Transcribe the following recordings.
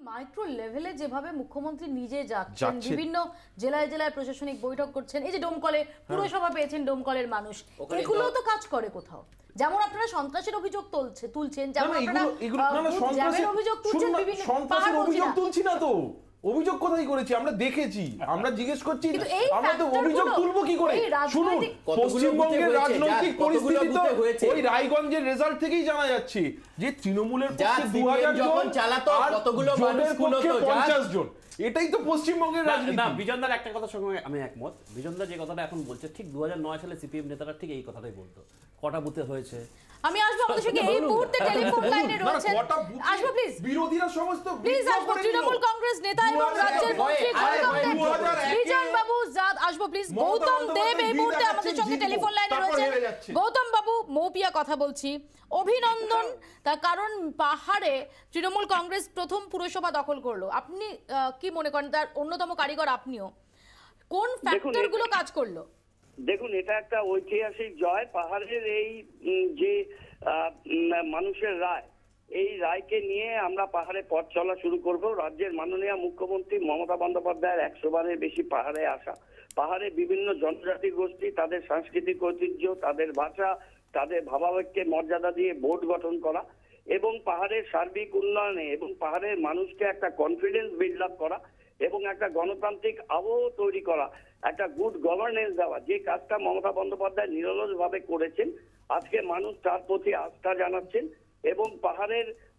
Micro লেভেলে যেভাবে মুখ্যমন্ত্রী নিজে যাচ্ছেন, বিভিন্ন জেলায় জেলায় প্রশাসনিক বৈঠক করছেন, এই যে ডোমকলে পুরসভা পেয়েছেন, ডোমকলের মানুষ, এগুলো তো কাজ করে কোথাও। যেমন আপনারা সন্ত্রাসের অভিযোগ তুলছেন, যেমন আপনারা অভিযোগ তুলছেন, বিভিন্ন সন্ত্রাসের অভিযোগ তুলছি না তো, অভিযোগ কোথায় করেছি আমরা দেখেছি, আমরা জিজ্ঞেস করছি আমরা তো অভিযোগ তুলবো কি করে? শুনুন, পশ্চিমবঙ্গের রাজনৈতিক পরিস্থিতি তো ওই রায়গঞ্জের রেজাল্ট থেকেই জানা যাচ্ছে যে তৃণমূলের পক্ষে 2000 জন চালাতো, কতগুলো মানুষ পক্ষে 50 জন। এটাই তো পশ্চিমবঙ্গের রাজনীতি। না, বিজনদার একটা কথার সঙ্গে আমি একমত। বিজনদা যে কথাটা এখন বলছে ঠিক 2009 সালে সিপিএম নেতারা ঠিক এই কথাটাই বলতো। কটা বুথে হয়েছে, আমি আসবো আমাদের সঙ্গে এই মুহূর্তে টেলিফোন লাইনে রয়েছেন, আসবো প্লিজ, বিরোধীরা সমস্ত প্লিজ আসবো, তৃণমূল কংগ্রেস নেতা এবং রাজ্যের মন্ত্রী বিজন বাবু জাদ আসবো প্লিজ। গৌতম দেব এই মুহূর্তে আমাদের সঙ্গে টেলিফোন লাইনে রয়েছেন। গৌতম বাবু, মৌপিয়া কথা বলছি, অভিনন্দন, তার কারণ পাহাড়ে তৃণমূল কংগ্রেস প্রথম পুরসভা দখল করলো। আপনি কি মনে করেন তার অন্যতম কারিগর আপনিও, কোন ফ্যাক্টরগুলো কাজ করলো? দেখুন, এটা একটা ঐতিহাসিক জয়। পাহাড়ের এই যে মানুষের রায়, এই রায়কে নিয়ে আমরা পাহাড়ে পথ চলা শুরু করব। রাজ্যের মাননীয় মুখ্যমন্ত্রী মমতা বন্দ্যোপাধ্যায়ের 100 বারের বেশি পাহাড়ে আসা, পাহাড়ে বিভিন্ন জনজাতি গোষ্ঠী তাদের সাংস্কৃতিক ঐতিহ্য, তাদের ভাষা, তাদের ভাবাবেগকে মর্যাদা দিয়ে বোর্ড গঠন করা এবং পাহাড়ের সার্বিক উন্নয়নে এবং পাহাড়ের মানুষকে একটা কনফিডেন্স বিল্ড আপ করা এবং একটা গণতান্ত্রিক আবহ তৈরি করা, একটা গুড গভর্নেন্স দেওয়া, যে কাজটা মমতা বন্দ্যোপাধ্যায় নিরলসভাবে করেছেন। আজকে মানুষ তার প্রতি আস্থা জানাচ্ছেন এবং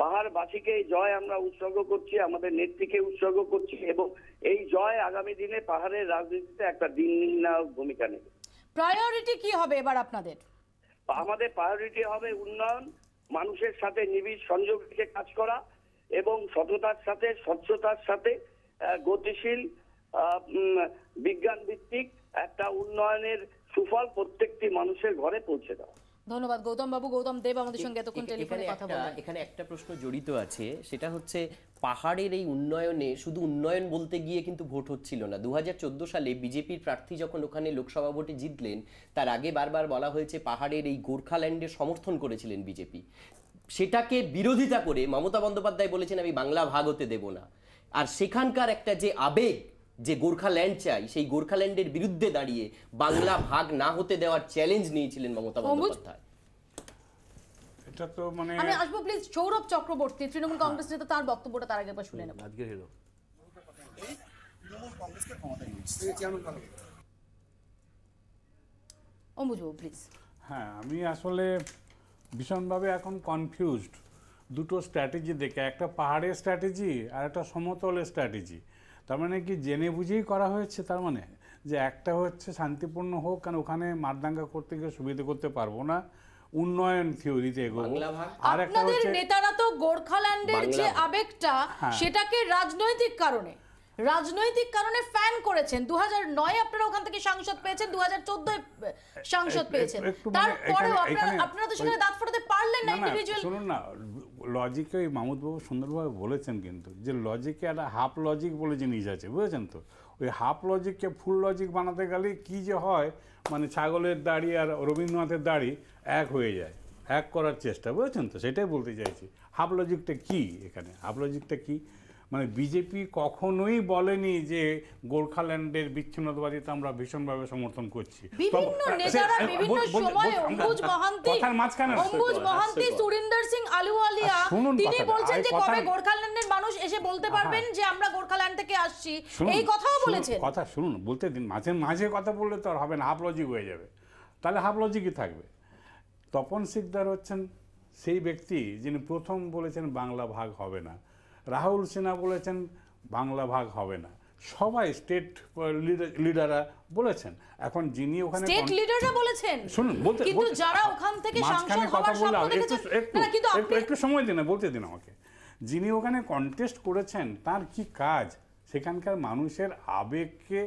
পাহাড়বাসীকে এই জয় আমরা উৎসর্গ করছি, আমাদের নেত্রীকে উৎসর্গ করছি এবং এই জয় আগামী দিনে পাহাড়ের রাজনীতিতে একটা দিন নির্ণায়ক ভূমিকা নেবে। প্রায়োরিটি কি হবে এবার আপনাদের? আমাদের প্রায়োরিটি হবে উন্নয়ন, মানুষের সাথে নিবিড় সংযোগ রেখে কাজ করা এবং সততার সাথে, স্বচ্ছতার সাথে গতিশীল বিজ্ঞান ভিত্তিক একটা উন্নয়নের সুফল প্রত্যেকটি মানুষের ঘরে পৌঁছে দেওয়া। ধন্যবাদ গৌতম বাবু। গৌতম দেব আমাদের সঙ্গে এতক্ষণ টেলিফোনে কথা বললেন। এখানে একটা প্রশ্ন জড়িত আছে, সেটা হচ্ছে পাহাড়ের এই উন্নয়নে শুধু উন্নয়ন বলতে গিয়ে কিন্তু ভোট হচ্ছিল না। 2014 সালে বিজেপির প্রার্থী যখন ওখানে লোকসভা ভোটে জিতলেন, তার আগে বারবার বলা হয়েছে পাহাড়ের এই গোর্খাল্যান্ডের সমর্থন করেছিলেন বিজেপি। সেটাকে বিরোধিতা করে মমতা বন্দ্যোপাধ্যায় বলেছেন আমি বাংলা ভাগ হতে দেব না। আর সেখানকার একটা যে আবেগ, যে গোর্খাল্যান্ড চাই, সেই গোর্খাল্যান্ডের বিরুদ্ধে দাঁড়িয়ে বাংলা ভাগ না হতে দেওয়ার চ্যালেঞ্জ নিয়েছিলেন মমতা বন্দ্যোপাধ্যায়। এটা তো মানে আমি আসবো প্লিজ সৌরভ চক্রবর্তী, তৃণমূল কংগ্রেস নেতা, তার বক্তব্যটা তার আগে একবার শুনে নেব। আজকের হিরো তৃণমূল কংগ্রেসকে ক্ষমতায় নিয়েছে। অম্বুজবাবু প্লিজ। হ্যাঁ, আমি আসলে ভীষণভাবে এখন কনফিউজড দুটো স্ট্র্যাটেজি দেখে, একটা পাহাড়ের স্ট্র্যাটেজি আর একটা সমতলের স্ট্র্যাটেজি। তার মানে কি জেনে বুঝেই করা হয়েছে? তার মানে যে একটা হচ্ছে শান্তিপূর্ণ হোক, কারণ ওখানে মারদাঙ্গা করতে গিয়ে সুবিধা করতে পারবো না, উন্নয়ন থিওরিতে এগোবো। আর একটা হচ্ছে নেতারা তো গোর্খাল্যান্ডের যে আবেগটা, সেটাকে রাজনৈতিক কারণে ফ্যান করেছেন। 2009 আপনারা ওখান থেকে সাংসদ পেয়েছেন, 2014 সাংসদ পেয়েছেন, তারপরেও আপনারা তো সেখানে দাঁত ফোটাতে পারলেন না ইন্ডিভিজুয়াল। শুনুন না, লজিকে মাহমুদ বাবু সুন্দরভাবে বলেছেন, কিন্তু যে লজিকে একটা হাফ লজিক বলে জিনিস আছে, বুঝেছেন তো? ওই হাফ লজিককে ফুল লজিক বানাতে গেলে কি যে হয়, মানে ছাগলের দাড়ি আর রবীন্দ্রনাথের দাড়ি এক হয়ে যায়, এক করার চেষ্টা, বুঝেছেন তো? সেটাই বলতে চাইছি। হাফ লজিকটা কি এখানে? হাফ লজিকটা কি মানে বিজেপি কখনোই বলেনি যে গোর্খাল্যান্ডের বিচ্ছিন্নতাবাদীতে আমরা ভীষণভাবে সমর্থন করছি। বিভিন্ন নেতারা বিভিন্ন সময়ে অম্বুজ মহান্তি, সুরিন্দর সিং আলুওয়ালিয়া, তিনি বলছেন যে কবে গোর্খাল্যান্ডের মানুষ এসে বলতে পারবেন যে আমরা গোর্খাল্যান্ড থেকে আসছি, এই কথাও বলেছেন। কথা শুনুন, বলতে দিন, মাঝে মাঝে কথা বললে তো আর হবে না, হাফ লজিক হয়ে যাবে। তাহলে হাফ লজিকই থাকবে। তপন শিকদার হচ্ছেন সেই ব্যক্তি যিনি প্রথম বলেছেন বাংলা ভাগ হবে না। রাহুল সিনহা বলেছেন বাংলা ভাগ হবে না। সবাই স্টেট লিডাররা বলেছেন। এখন যিনি ওখানে স্টেট লিডাররা বলেছেন, শুনুন, বলতে কিন্তু যারা ওখান থেকে সাংসদ হওয়ার স্বপ্ন দেখেছেন, একটু সময় দিন, বলতে দিন আমাকে। যিনি ওখানে কন্টেস্ট করেছেন তার কি কাজ? সেখানকার মানুষের আবেগকে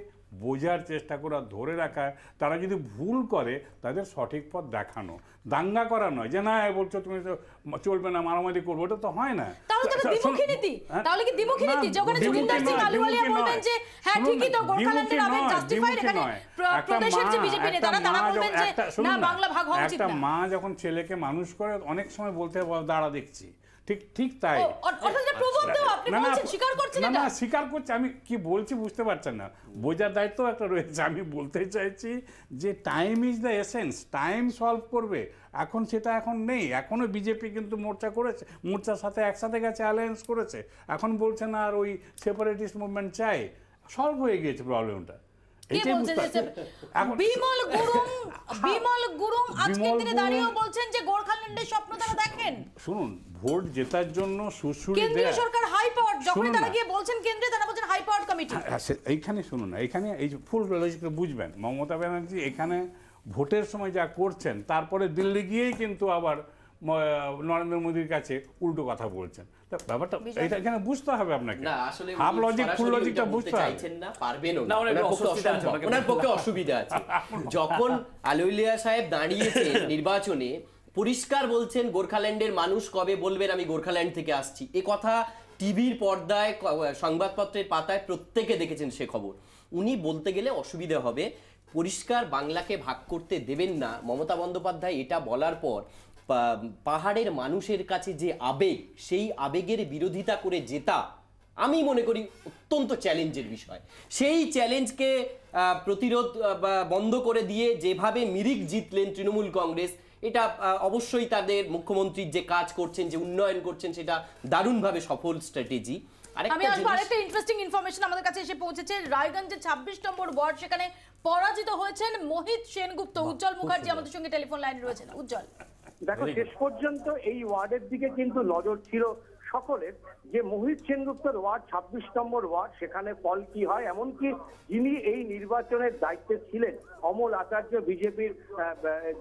বোঝার চেষ্টা করা, ধরে রাখা, তারা যদি ভুল করে তাদের সঠিক পথ দেখানো, দাঙ্গা করা নয় যে না বলছো তুমি চলবে না, মারামারি করবো, ওটা তো হয় না। তাহলে কি দ্বিমুখী নীতি? যখন সুরিন্দর সিং আলুওয়ালিয়া বলবেন যে হ্যাঁ ঠিকই তো গোর্খাল্যান্ডের আবেগ জাস্টিফাইড, এখানে প্রদেশের যে বিজেপি নেতারা তারা বলবেন যে না বাংলা ভাগ হওয়া উচিত না। একটা মা যখন ছেলেকে মানুষ করে অনেক সময় বলতে দাঁড়া দেখছি, ঠিক তাই। না স্বীকার করছে, আমি কি বলছি বুঝতে পারছেন না, বোঝার দায়িত্ব একটা রয়েছে। আমি বলতে চাইছি যে time is the essence, time solve করবে। এখন সেটা এখন নেই। এখনো বিজেপি কিন্তু মোর্চা করেছে, মোর্চার সাথে একসাথে গেছে, অ্যালায়েন্স করেছে। এখন বলছে না আর ওই সেপারেটিস্ট মুভমেন্ট চাই, সলভ হয়ে গিয়েছে প্রবলেমটা। বিমল গুরুং আজকের দিনে দাঁড়িয়েও বলছেন যে গোর্খাল্যান্ডের স্বপ্ন তারা দেখেন। শুনুন, ভোট জেতার জন্য সুশুরি কেন্দ্রীয় সরকার হাই পাওয়ার, যখন তারা গিয়ে বলছেন কেন্দ্রে, তারা বলছেন হাই পাওয়ার কমিটি। এইখানে শুনুন, এইখানে এই ফুল লজিকটা বুঝবেন। মমতা ব্যানার্জি এখানে ভোটের সময় যা করছেন, তারপরে দিল্লি গিয়েই কিন্তু আবার নরেন্দ্র মোদীর কাছে উল্টো কথা বলছেন। ব্যাপারটা এটা এখানে বুঝতে হবে আপনাকে। না আসলে হাফ লজিক ফুল লজিকটা বুঝতে হবে। চাইছেন না, পারবেন না, ওনার পক্ষে অসুবিধা আছে। যখন আলুলিয়া সাহেব দাঁড়িয়েছেন নির্বাচনে, পরিষ্কার বলছেন গোর্খাল্যান্ডের মানুষ কবে বলবেন আমি গোর্খাল্যান্ড থেকে আসছি, এ কথা টিভির পর্দায়, সংবাদপত্রের পাতায় প্রত্যেকে দেখেছেন সে খবর। উনি বলতে গেলে অসুবিধা হবে। পরিষ্কার বাংলাকে ভাগ করতে দেবেন না মমতা বন্দ্যোপাধ্যায় এটা বলার পর পাহাড়ের মানুষের কাছে যে আবেগ, সেই আবেগের বিরোধিতা করে জেতা আমি মনে করি অত্যন্ত চ্যালেঞ্জের বিষয়। সেই চ্যালেঞ্জকে প্রতিরোধ বন্ধ করে দিয়ে যেভাবে মিরিক জিতলেন তৃণমূল কংগ্রেস, এটা অবশ্যই তাদের মুখ্যমন্ত্রীর যে কাজ করছেন, যে উন্নয়ন করছেন, সেটা দারুণভাবে সফল স্ট্র্যাটেজি। আমি আরেকটা ইন্টারেস্টিং ইনফরমেশন আমাদের কাছে এসে পৌঁছেছে। রায়গঞ্জের 26 নম্বর ওয়ার্ড, সেখানে পরাজিত হয়েছেন মোহিত সেনগুপ্ত। উজ্জ্বল মুখার্জি আমাদের সঙ্গে টেলিফোন লাইনে রয়েছেন। উজ্জ্বল, দেখো, শেষ পর্যন্ত এই ওয়ার্ডের দিকে কিন্তু নজর ছিল সকলের, যে মোহিত সেনগুপ্তর ওয়ার্ড 26 নম্বর ওয়ার্ড, সেখানে ফল কি হয়। এমনকি যিনি এই নির্বাচনের দায়িত্বে ছিলেন, অমল আচার্য, বিজেপির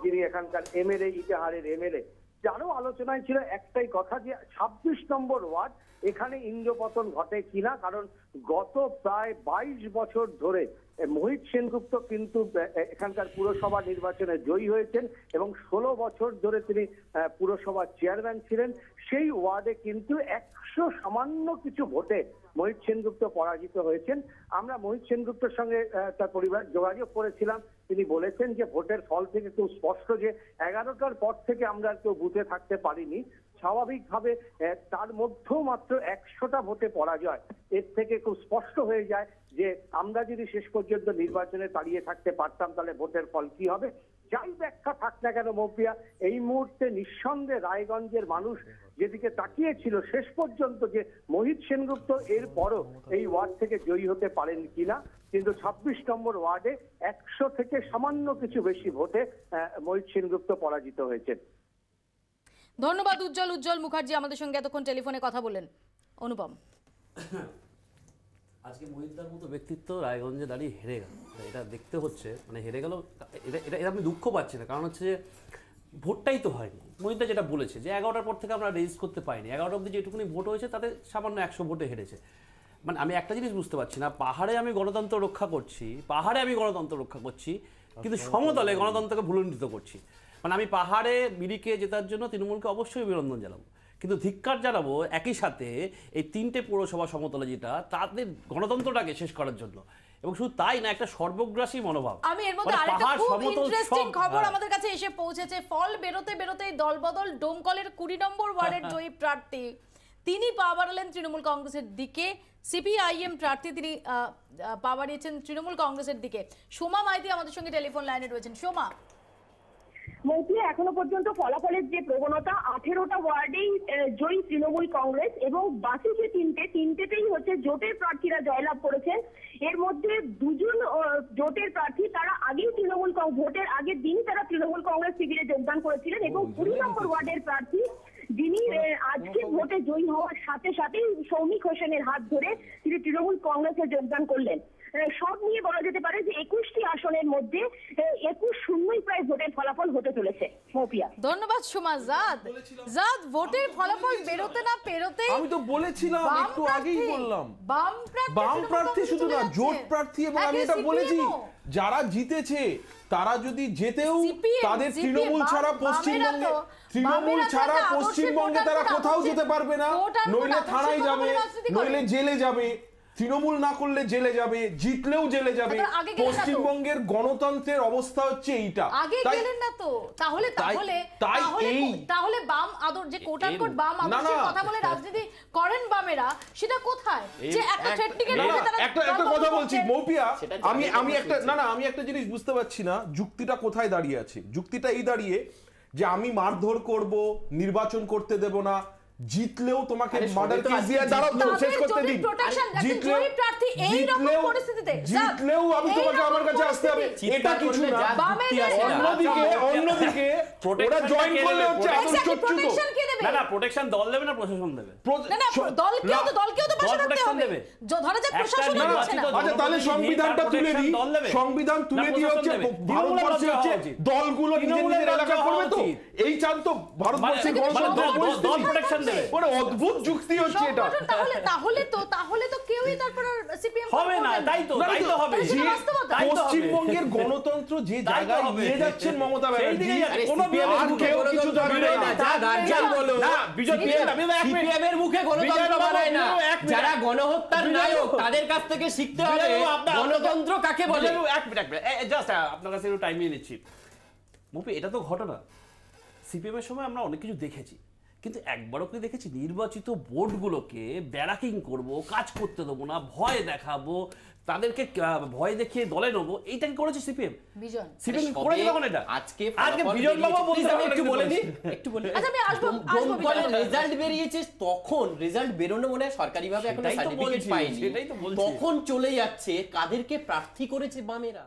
যিনি এখানকার এমএলএ, ইটাহারের এমএলএ, যারও আলোচনায় ছিল একটাই কথা, যে 26 নম্বর ওয়ার্ড এখানে ইন্দ্রপতন ঘটে কিনা। কারণ গত প্রায় 22 বছর ধরে মোহিত সেনগুপ্ত কিন্তু এখানকার পুরসভা নির্বাচনে জয়ী হয়েছেন এবং 16 বছর ধরে তিনি পুরসভার চেয়ারম্যান ছিলেন। সেই ওয়ার্ডে কিন্তু 100 সামান্য কিছু ভোটে মোহিত সেনগুপ্ত পরাজিত হয়েছেন। আমরা মোহিত সেনগুপ্তের সঙ্গে তার পরিবার যোগাযোগ করেছিলাম। তিনি বলেছেন যে ভোটের ফল থেকে খুব স্পষ্ট যে 11টার পর থেকে আমরা কেউ বুথে থাকতে পারিনি। স্বাভাবিকভাবে তার মধ্যেও মাত্র 100টা ভোটে পরাজয়। এর থেকে খুব স্পষ্ট হয়ে যায় যে আমরা যদি শেষ পর্যন্ত নির্বাচনে দাঁড়িয়ে থাকতে পারতাম, তাহলে ভোটের ফল কি হবে। যাই ব্যাখ্যা থাক না কেন মৌপিয়া, এই মুহূর্তে নিঃসন্দেহে রায়গঞ্জের মানুষ যেদিকে তাকিয়েছিল শেষ পর্যন্ত, যে মোহিত সেনগুপ্ত এর পরও এই ওয়ার্ড থেকে জয়ী হতে পারেন কিনা, কিন্তু 26 নম্বর ওয়ার্ডে 100 থেকে সামান্য কিছু বেশি ভোটে মোহিত সেনগুপ্ত পরাজিত হয়েছেন। ধন্যবাদ উজ্জ্বল মুখার্জি আমাদের সঙ্গে এতক্ষণ টেলিফোনে কথা বলেন। অনুপম, আজকে মহিতদার মতো ব্যক্তিত্ব রায়গঞ্জে দাঁড়িয়ে হেরে গেল, এটা দেখতে হচ্ছে, মানে হেরে গেল। এটা আমি দুঃখ পাচ্ছি না, কারণ হচ্ছে যে ভোটটাই তো হয়নি। মহিতদা যেটা বলেছে যে 11টার পর থেকে আমরা রেজিস্ট করতে পাইনি, 11টা অবধি যেটুকুনি ভোট হয়েছে তাতে সামান্য 100 ভোটে হেরেছে। মানে আমি একটা জিনিস বুঝতে পারছি না, পাহাড়ে আমি গণতন্ত্র রক্ষা করছি, কিন্তু সমতলে গণতন্ত্রকে ভুলুণ্ঠিত করছি। মানে আমি পাহাড়ে মিরিকে জেতার জন্য তৃণমূলকে অবশ্যই অভিনন্দন জানাবো, কিন্তু ধিক্কার জানাবো একই সাথে এই 3টে পৌরসভা সমতলে যেটা, তাদের গণতন্ত্রটাকে শেষ করার জন্য। এবং শুধু তাই না, একটা সর্বগ্রাসী মনোভাব। আমি এর মধ্যে আরেকটা খুব ইন্টারেস্টিং খবর আমাদের কাছে এসে পৌঁছেছে। ফল বেরোতেই দলবদল। ডোমকলের 20 নম্বর ওয়ার্ডের জয়ী প্রার্থী তিনি পা বাড়ালেন তৃণমূল কংগ্রেসের দিকে। সিপিআইএম প্রার্থী তিনি পা বাড়িয়েছেন তৃণমূল কংগ্রেসের দিকে। সোমা মাইতি আমাদের সঙ্গে টেলিফোন লাইনে রয়েছেন। সোমা, মৌপিয়া, এখনো পর্যন্ত ফলাফলের যে প্রবণতা, 18টা ওয়ার্ডেই জয়ী তৃণমূল কংগ্রেস এবং বাকি যে তিনটেতেই হচ্ছে জোটের প্রার্থীরা জয়লাভ করেছেন। এর মধ্যে 2 জন জোটের প্রার্থী তারা আগেই ভোটের আগের দিন তারা তৃণমূল কংগ্রেস শিবিরে যোগদান করেছিলেন এবং 20 নম্বর ওয়ার্ডের প্রার্থী যিনি আজকে ভোটে জয়ী হওয়ার সাথে সাথেই সৌমিক হোসেনের হাত ধরে তিনি তৃণমূল কংগ্রেসে যোগদান করলেন। সব নিয়ে বলা যেতে পারে যে 21টি আসনের মধ্যে 21-0 প্রায় ভোটের ফলাফল হতে চলেছে। মৌপিয়া, ধন্যবাদ সোমা। জাদ ভোটের ফলাফল বেরোতে না পেরোতে, আমি তো বলেছিলাম, একটু আগেই বললাম, বাম প্রার্থী শুধু না, জোট প্রার্থী। এবং আমি এটা বলেছি, যারা জিতেছে তারা যদি যেতেও তাদের তৃণমূল ছাড়া পশ্চিমবঙ্গে তারা কোথাও যেতে পারবে না, নইলে থানায় যাবে, নইলে জেলে যাবে। তৃণমূল না করলে জেলে যাবে, জিতলেও জেলে যাবে। আগে গেলেন না তো। পশ্চিমবঙ্গের গণতন্ত্রের অবস্থা হচ্ছে এইটা। আগে গেলেন না তো, তাহলে তাহলে বাম আদর যে কোট আন কোট বাম আদর্শের কথা বলে রাজনীতি করেন বামেরা, সেটা কোথায়? যে একটা টেকনিক্যাল ভাবে তারা একটা কথা বলছি মৌপিয়া, আমি একটা জিনিস বুঝতে পারছি না, যুক্তিটা কোথায় দাঁড়িয়ে আছে? যুক্তিটা এই দাঁড়িয়ে যে আমি মারধর করব, নির্বাচন করতে দেব না, জিতলেও তোমাকে মার্ডার কেস দিয়ে দাঁড়াও, শেষ করতে দিন, জিতলেও আমি তোমাকে আমার কাছে আসতে হবে, এটা কিছু না। অন্যদিকে ওরা জয়েন করলে হচ্ছে না না, প্রোটেকশন দল দেবে না প্রশাসন দেবে? দলকেও তো পাশে রাখতে হবে। ধরা যাক প্রশাসন দিচ্ছে না, আচ্ছা তাহলে সংবিধানটা তুলে দিই, সংবিধান তুলে দিয়ে হচ্ছে ভারতবর্ষে হচ্ছে দলগুলো নিজেদের এলাকা করবে। তো এই চান তো ভারতবর্ষে দল প্রোটেকশন দেবে? অদ্ভুত যুক্তি হচ্ছে এটা। তাহলে তো কেউই তারপর সিপিএম হবে না, তাই তো হবে। পশ্চিমবঙ্গের গণতন্ত্র যে জায়গায় নিয়ে যাচ্ছেন মমতা ব্যানার্জি, কোনো আর কেউ কিছু জানে না। গার্জিয়ান বলো না, সিপিএম এর মুখে গণতন্ত্র বানায় না, যারা গণহত্যার নায়ক তাদের কাছ থেকে শিখতে হবে গণতন্ত্র কাকে বলে। এক মিনিট জাস্ট আপনার কাছে একটু টাইম নিয়ে নিচ্ছি। মুপি, এটা তো ঘটনা, সিপিএম এর সময় আমরা অনেক কিছু দেখেছি, কিন্তু একবারও কি দেখেছি নির্বাচিত বোর্ডগুলোকে ব্যারাকিং করব, কাজ করতে দেবো না, ভয় দেখাবো, তাদেরকে ভয় দেখিয়ে দলে নেবো, এইটা কি করেছে সিপিএম? সিপিএম করেছে তখন এটা? আজকে বিজন বাবু বলতে একটু বলে আচ্ছা আমি আসবো রেজাল্ট বেরিয়েছে, তখন রেজাল্ট বেরোনো মনে হয় সরকারিভাবে এখনো সার্টিফিকেট পাইনি, তখন চলে যাচ্ছে কাদেরকে প্রার্থী করেছে বামেরা।